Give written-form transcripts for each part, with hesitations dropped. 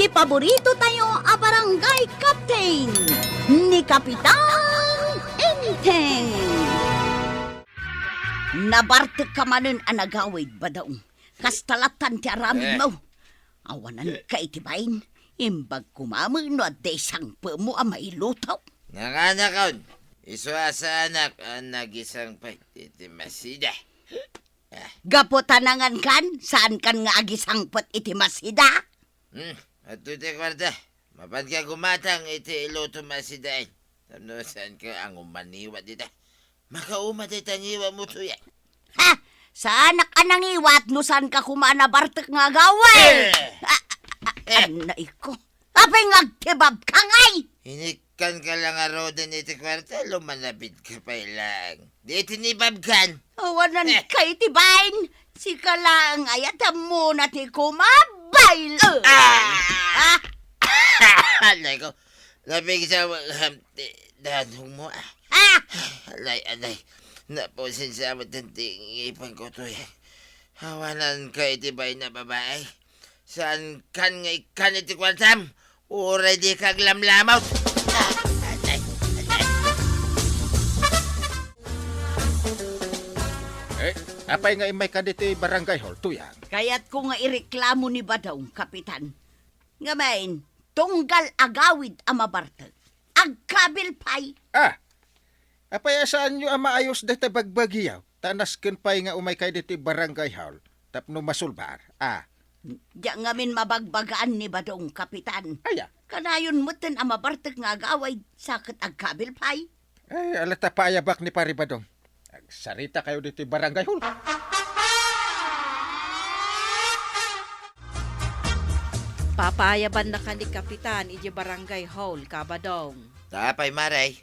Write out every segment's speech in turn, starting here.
ti paborito tayo a barangay captain ni Kapitan Enteng. Nabartek ka manen anagawid ba daw? Kastalatan ti aramid mo. Awanan ka itibayin. Imbag kumamang no at desang pa mo ang mailutaw. Nanganakaon, iso sa anak ang nagisang pa iti masida. Gaputanangan kan, saan kan nga agisangpot iti masida? At iti kwarta, mapan ka gumatang iti iluto masidain. Tano saan ka ang umaniwa dita? Makauma dita ngiwa mo tuya. Ha? Sa anak anang iwat, no saan ka kumanabartek nga gawin? Anay ko, apay ngagtibab ka ngay! Hinikan ka lang aro din iti kwarta, lumanapit ka pa ilang. Di tinibab kan. Awanan kay tibain, si ka lang ayatam mo na ti kumabayl. Alay ko, labig sa danong mo. Alay. Napusin sa matanting ipang ko to eh. Hawanan ka itibay na babae. Saan kan nga ikan iti kwartam? Uray di kaglamlamaw. Alay. Apay nga imay ka dito barangay hall, tuyang. Kaya't ko nga ireklamo ni Badong, Kapitan. Nga main, tunggal agawid ang mabartag. Agkabil pay. Apay saan nyo ang maayos dito bagbagiyaw? Tanas ken pay nga umay kay dito barangay hall, tapno masulbar. Diya nga min mabagbagaan ni Badong, Kapitan. Aya. Kanayon mo tin ang mabartag nga agawid, sakit agkabil pay. Alata paayabak ni Paribadong. Sarita kayo dito barangay hall. Papayaban na ka ni Kapitan iji barangay hall, Kabadong. Tapay maray.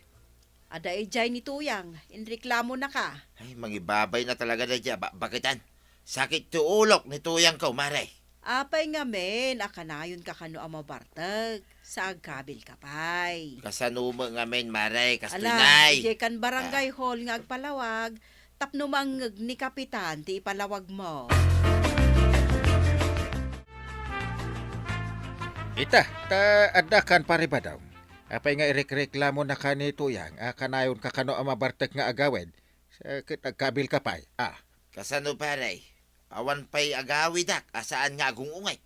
Ada ijay ni Tuyang, inreklamo na ka. Ay, mangibabay na talaga na dyan. Bakitan? Sakit tuulok ni tuyang ko, maray. Apay nga men, akanayon ka kano ang mabartag. Sa agkabil ka pay. Kasanuma nga men, maray. Ala, Kastunay. iji kan barangay hall nga agpalawag, tapno mangeg ni Kapitan, ti ipalawag mo. Ita, adakan Paribadong. Apay nga ireklamo na ka ni tuyang, kanayon ka kano ang mabartek nga agawid. Sakit agkabil ka pay. Kasano paray? Awan pa'y agawidak. Asaan nga agungungay?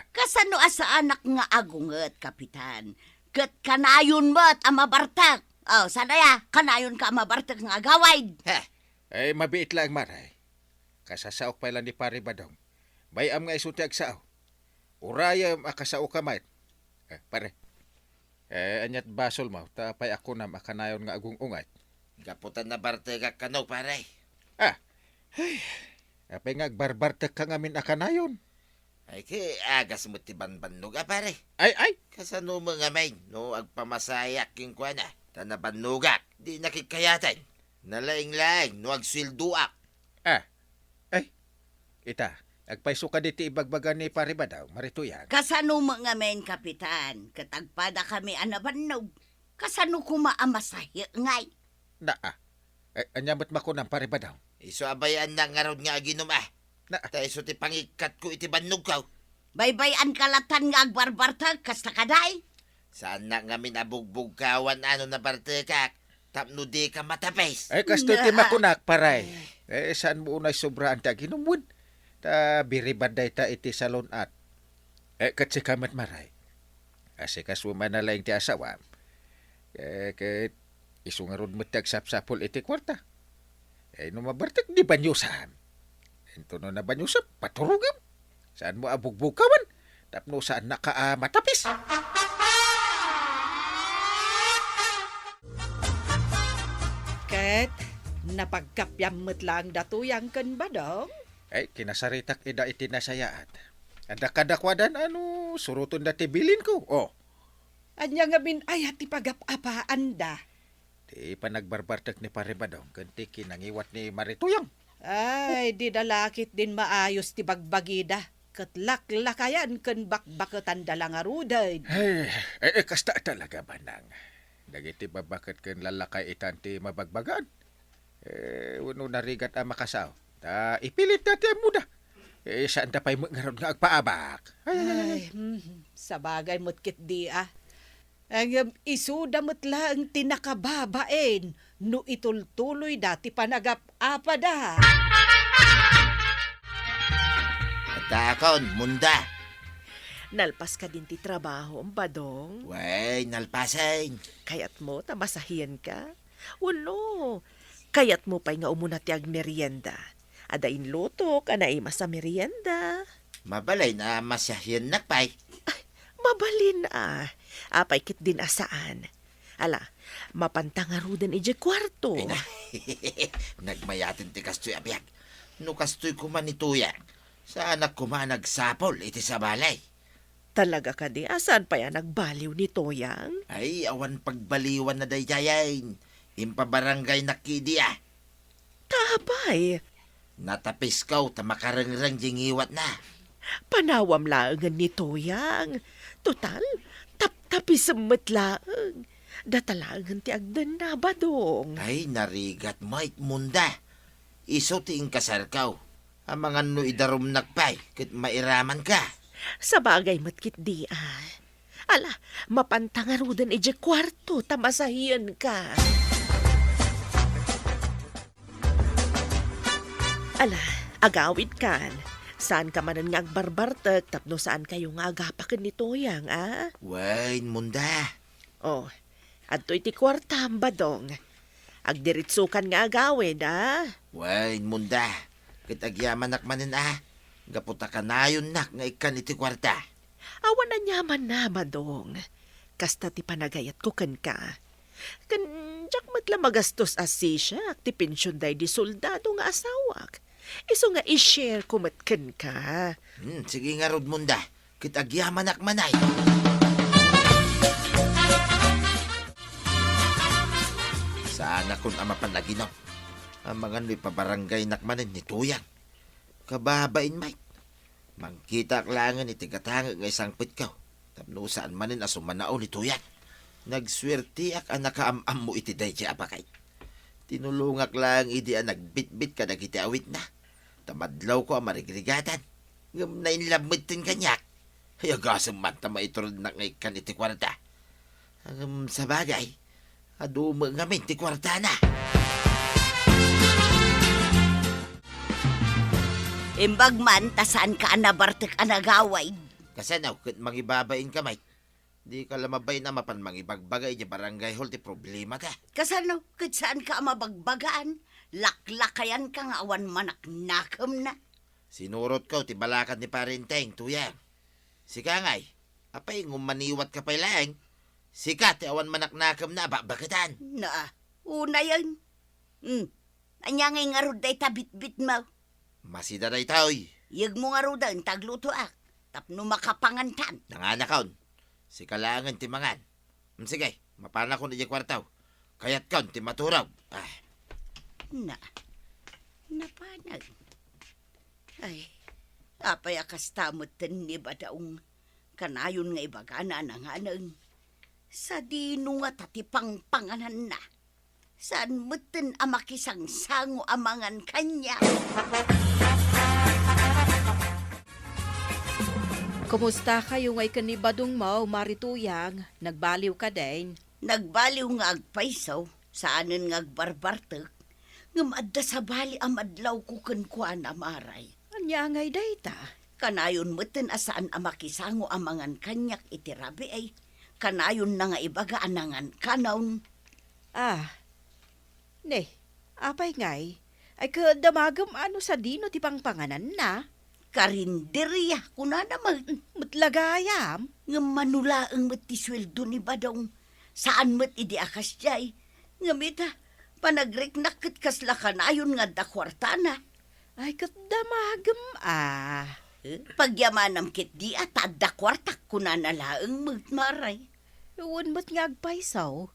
Kasano asa anak nga agunget, Kapitan? Kat kanayon mo't ang mabartag. Sanaya, kanayon ka ang mabartag nga agawid. Ay, mabiit lang maray. Kasasaok pa lang ni Paribadong. Bayam nga isunti agsaw. Urayam akasao kamay. Pare. Anyat basol mo, tapay ako na makanayon nga agungungay. Gaputan na barte ka kano, paray. Apay nga agbarbartek ka ngamin akanayon. Ay, ki agas mo tiban-banog, pare. Ay! Kasano mo nga men, no agpamasayak king kwa na. Tanabanugak, di nakikayatan. Nalaing-laing, no agsilduak. Ita, agpaiso ka diti ibagbaga ni Paribadaw, marituyan. Kasano mga men, Kapitan? Katagpada kami anabanog. Kasano kumaamasahi ngay? Anyamot mako ng Paribadaw. Iso abayan na nga ron nga aginom Ta iso ti pangikat ko iti banog kaw. Baybayan kalatan nga agbarbartag, kasta kaday? Saan na nga minabugbog kawan ano na barte kak? Tapno di ka matapes. Kasto ti makunak, paray. Saan mo unay sobraan ta ginumwid? Ta biribaday ta iti salon at. Katsi kamat maray. Kasi kasuma na lang ti asawa. Ket isungarod mo tagsapsapol iti kwarta. No mabartek di banyusan. Ento no na banyusap, paturugam. Saan mo abugbog kawan? Tapno saan naka matapis. Ket, napagkapyamot lang datuyang kan Badong. Kinasaritak ida iti nasayaat. Ada kadakwadan suruton dati bilin ko. Anya nga bin ay hati pagapapaan da. Di pa nagbarbartek ni Paribadong, kanti kinangiwat ni Marituyang. Ay, di dalakit din maayos ti bagbagida. Katlak-lakayan kan bakbaketan dalang aruday. Kasta talaga banang. Dagiti babakat kan lalakay itanti mabagbagan. Uno narigat ang makasaw. Ta ipilit dati ang muda. Saan da pa'y ngaron nga agpaabak? Ay, sa bagay mo't kit di ah. Ang isuda mo't lang tinakababain no itultuloy dati panagap-apa da. At akon, munda. Nalpas ka din ti trabaho, badong. Way, nalpasin. Kayat mo, tamasahiyan ka. Uno, kayat mo pa'y nga umuna ti ag merienda. Adain luto ka na ima sa merienda. Mabalay na masyahin nakpay. Mabalin ah. Apay kit din asaan. Ala, mapantangaru din ije kwarto. Ay na, nagmayatin ti kastoy abiyag. No kastoy kumanituya. Sa anak kuma nagsapol iti sa balay. Talaga ka di, asan pa yan nagbaliw ni Toyang? Ay, awan pagbaliwan na dayjayain. Impabarangay nakidiya. Tabay, Natapis kaw, tamakarangrang jingiwat na. panawam laangan ni Toyang. Total, tap-tapisamot laang. Datalangan ti agdan na, badong. Ay, narigat Mike munda. Iso tiing kasarkaw. Ang mga no idarum nakpay, kit mairaman ka. Sa bagay matkit di ah. Ala, mapantangarudan ije kwarto, tamasahiyan ka. Ala, agawid kan. Saan ka manan nga agbarbartag, tapno saan kayo nga agapakan ni Toyang, ah? Wain munda. Oh, adto iti kwarta, badong. Agdiritsukan nga agawid, ah? Wain munda. Kit agyaman nakmanin Gaputa ka na yun nak nga ikan iti kwarta. Awan na nyaman na, badong. Kasta ti panagayat ko kan ka. Kan, jak matla magastos asi siya, ti pensyon day di soldado nga asawak. Iso nga i-share ko matkan ka. Sige nga rod munda. Kit agyaman nakmanay. Sana kun ama panaginaw. Ang mga no'y pabarangay nakmanin ni Tuyang. Kababain, Mike. Mangkita klangan iti katanga nga isang pitkaw. Tapno saan manin asumanao ni Tuyang. Nagswertiak ang nakaamam mo iti dayjay abakay. Tinulungak lang idi ang nagbitbit ka nagiti awit na. Tamadlaw ko ang marigrigatan. Ngam na inlamitin kanyak. Hayagasam man tama iturod na ngay kan iti kwarta. Sa bagay, aduma ngamin ti kwarta na. Imbag man, tasaan ka anabartek anagaway. Kasanaw, kit mangibabain ka, Mike. Di ka lamabay na mapan mangibagbagay di barangay hall ti problema ka. Kasano, kat saan ka mabagbagaan? Laklakayan ka nga awan manaknakam na. Sinurot ko ti balakad ni Parinteng, Tuyang. Sika ngay, apay ngumaniwat ka pa'y laeng. Sika ti awan manaknakam na babagatan. Na, una yan. Anya ngay nga ruday tabit-bit mo. Masidaray taoy. Yag mo nga ruday tagluto ak. Tapno makapangantan. Nanganakaon. Sika langan ti mangan. Sige, mapana ko na di kwartaw. Kayat kaon ti maturaw. Napanag. Ay, apay akastamot ni badaong kanayon nga ibagana ng anang. Sa dino nga tatipang panganan na. Saan mutin amakisang sango amangan kanya. Kumusta kayo ngay kanibadong mo, Marituyang? Nagbaliw ka din? Nagbaliw nga agpaisaw, saanin nga agbarbartek. Ngamadda sa bali amadlaw ko kuan amaray. Anya ngay dayta? Kanayon mutin asaan amakisango amangan kanyak itirabi ay. Kanayon na nga ibaga anangan kanaon. Apay ngay. Ay kadamagam ano sa dino ti pangpanganan na? Karinderya kuna naman. Mutlagayam? Nga manulaang matisweldo ni badong. Saan mat idi akas jay. Nga mita, panagrek nakit kasla kanayon nga dakwarta na. Ay kadamagam Pagyamanam kit di at dakwartak kuna nalaang magmaray. Iwan mo't nga agpaisaw.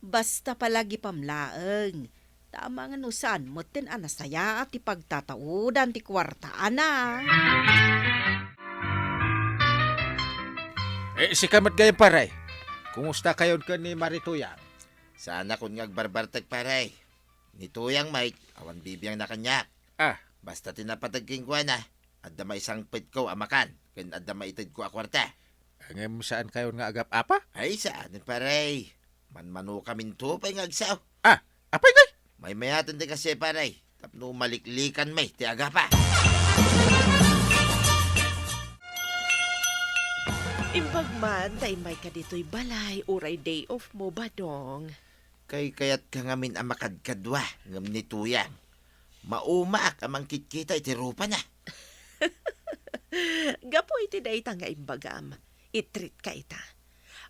Basta palagi pamlaeng. Tama nga no saan mo tin anasaya at ipagtataudan ti kwartaan na. Si kamat gayang paray. Kumusta kayon ka ni Marituyang? Sana kun nga agbarbartag paray. Ni Tuyang, Mike, awan bibiyang na kanya. Ah, Basta tinapatag king kuha na. Adda may sangpit ko amakan. Ken adda maitid ko a kwarta. Angem saan kayo nga agap apa? Ay saan paray. Manmano kamin to pay ngagsaw. Ah, apay ngay? May mayatan di kasi paray. Tapno maliklikan may ti aga pa. Imbag man, day may ka dito'y balay, uray day off mo ba dong? Kay kayat ka ngamin amakadkadwa ngam ni tuyang. Maumaak amang kitkita iti rupa na. Gapo iti day nga imbagam. Itreat ka ita.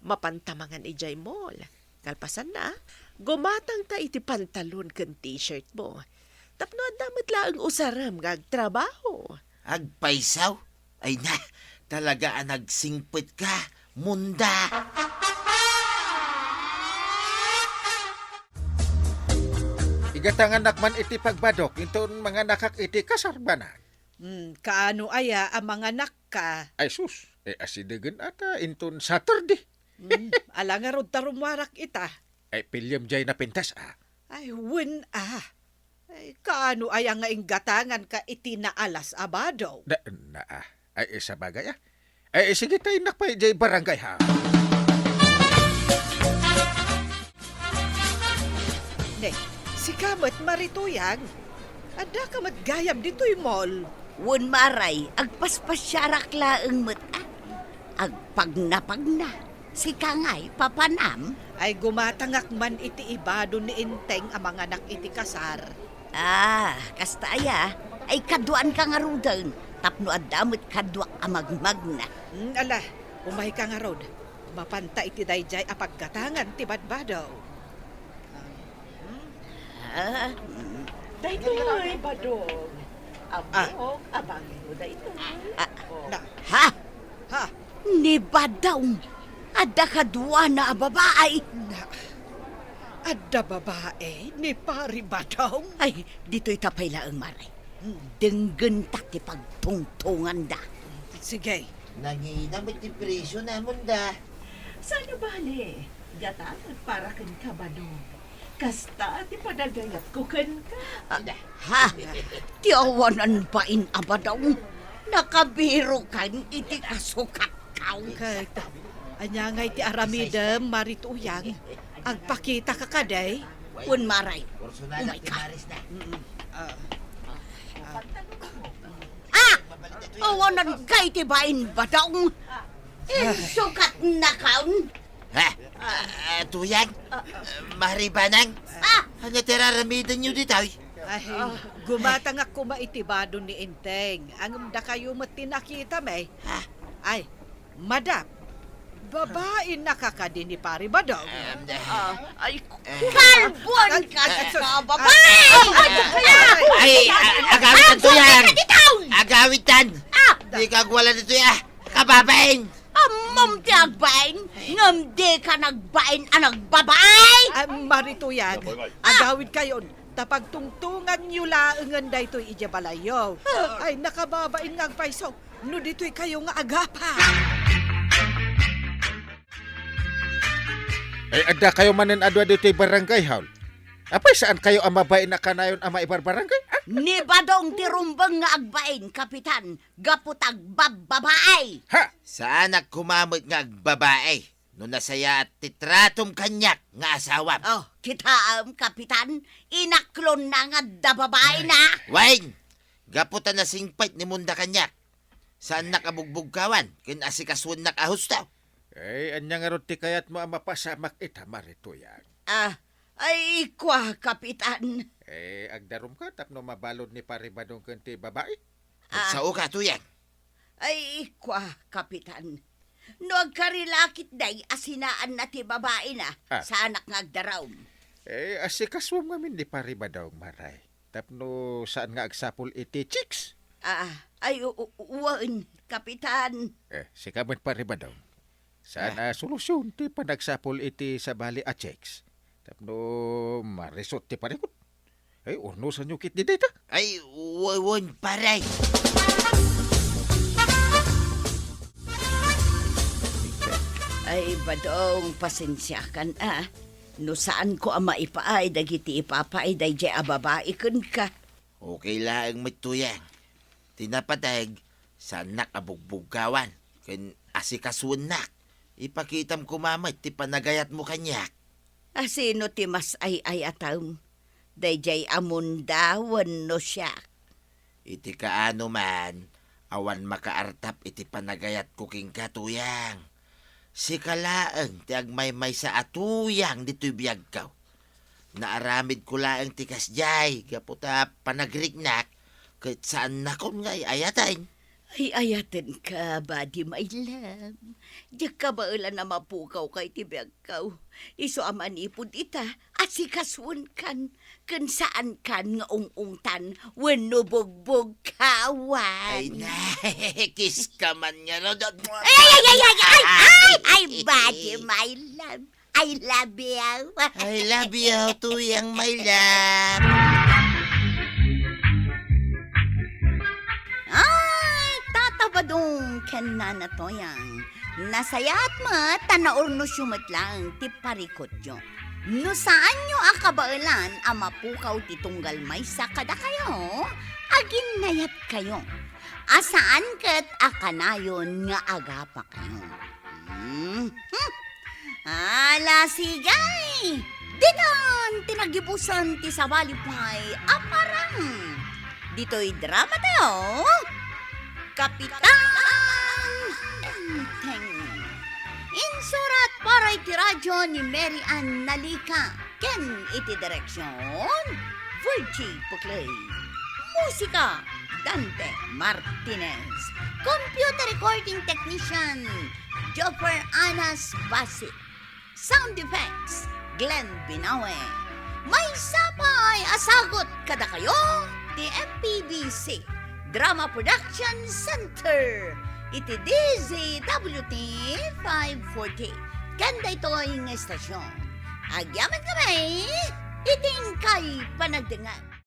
Mapantamangan ijay mall. Kalpasan na, gumatang ta iti pantalon kan t-shirt mo. Tapno damat laang usaram ngag trabaho. Agpaisaw? Ay na, talaga nagsingpit ka, munda. Igatangan nakman iti pagbadok, inton mga nakak iti kasarbanan. Kaano aya ang mga anak ka? Ay sus, asidagan ata inton Saturday. Alanga rod tarumwarak ita. Ay pilyam jay na pintas Ay, win Ay, kaano aya nga inggatangan ka iti na alas abado? Ay sa bagay Ay sige tayo nakpay jay barangay ha. Ne, si kamat marituyang. Ada kamat gayam dito'y mall. Wun maray, agpaspasyarak laeng mata. Agpagnapagna. Si Kangay, papanam. Ay gumatangak man iti ibado ni Inteng ang mga anak iti kasar. Kasta aya, ay kaduan ka nga rudan. Tapno adamot kadwa amagmagna. Ala, umay ka nga rod. Mapanta iti dayjay apaggatangan ti badbadaw. Daytoy, badong. Abong, abangin mo daytoy. Na, Ha? ha, Ni badaw. Ada kadwa na babae. na. Adda babae ni pari badaw. Ay, dito'y tapay laeng maray. Denggen tak ti pagtungtungan da. Sige, Nanginam iti presyo na munda. Saan bali? Gatangan para kan ka badong. Kasta ti padagayat ko kan ka. Ha? Tiawanan pa in abadaw. Nakabiro kan iti kasukat kaw. kay anyangay ti aramidem marituyang. Agpakita ka kaday. Kun maray. Personal Oh my ti God. Maris na. Awanan kay ti bain badaw. Sukat na kaun. Ha? Tuyang? Maribanang? Ano tiraramidan nyo dito? Ay, gumatang ako maitibado ni Inteng. Ang da kayo matinakita may. Ha? Ay, madam, babae nakakadi ni pari badaw. Ay, Kalbon ka sa babae! Ay, agawitan tuyang! Agawitan! Di kagwala dito ya! Kababain! Amam ti agbain, ngam di ka nagbain anag babae! Ay, marituyan, agawid kayon. Tapag tungtungan nyo laangan da ito'y ijabalayo. Ay, nakababain nga agpaiso. No dito'y kayo nga agapa. Ay ada kayo manen adwa dito'y barangay haul. Apay saan kayo ang mabain na kanayon ang maibar barangay? Ni badong ti rumbang nga agbain, kapitan, gaputag babae! Ha? Saan kumamot nga babae? No nasaya at titratom kanyak nga asawa. Oh, kita kapitan, inaklon na nga da babae na! Wayne! Gaputan na singpait ni munda kanyak. Saan nakabugbog kawan? Kinasikaswan nakahustaw. Ay anya nga ron ti kayat mo ang mapasamak ita marituyan. Ay, kwa, kapitan. Agdarom ka tapno mabalod ni paribadong kanti babae. Sao ka tuyang? Ay, kwa, kapitan. No agkarilakit day, asinaan na ti babae na sa anak nga agdaraw. Asikaswam ngamin ni paribadong maray. Tapno saan nga agsapol iti chicks? Ay, uwan, kapitan. Si kamat paribadong. Saan solusyon ti panagsapol iti sa bali a chicks? Tapno marisot ti parikot. Ay, urno sa nyukit di data. Ay, wawan paray. Ay, badong, pasensyakan No saan ko ang maipaay, dagiti ipapaay, day jay ababae kun ka. Okay lang matuyang. tinapatag sa nakabugbugawan. Kan asikasunak. Ipakitam ko mamay, ti panagayat mo kanyak. Asino ti mas ay ataw? Dayjay amundawan no siya. Iti kaano man, awan makaartap iti panagayat ko king katuyang. Si kalaang ti agmay sa atuyang dito'y biyag kaw. Naaramid ko laang ti kasjay, kaputa panagrignak, kahit saan na kong ngay ayatay. Ay ayaten ka, badi my love. Diyak ka ba ulan na mapukaw kay tibiyagkaw? Iso amanipod ita, asikaswan kan. Kan saan kan nga ungungtan, wano bugbog kawan. Ay na, kiss ka man nga no. Ay, badi my love. I love you. I love you, tuyang my love. Ay, tatabadong ken na toyang. Nasayat mo, tanaor no lang, ti parikot yo. No saan nyo akabailan ang mapukaw ti tunggal may sakada kayo, agin nayat kayo. Asaan ket akanayon nga agapa kayo. Ala sigay! Dinan tinagibusan ti sabalipay aparang. Dito'y drama tayo. Kapitan Teng. Insurat para iti radyo ni Mary Ann Nalika. Ken iti direksyon, Virgie Puclay. Musika, Dante Martinez. Computer recording technician, Joffer Anas Basit. Sound effects, Glenn Binawe. May sapay asagot kada kayo, ti MPBC Drama Production Center. Iti DZWT 540. Kanda ito'y estasyon. Agyaman kami, iting kay panagdangan.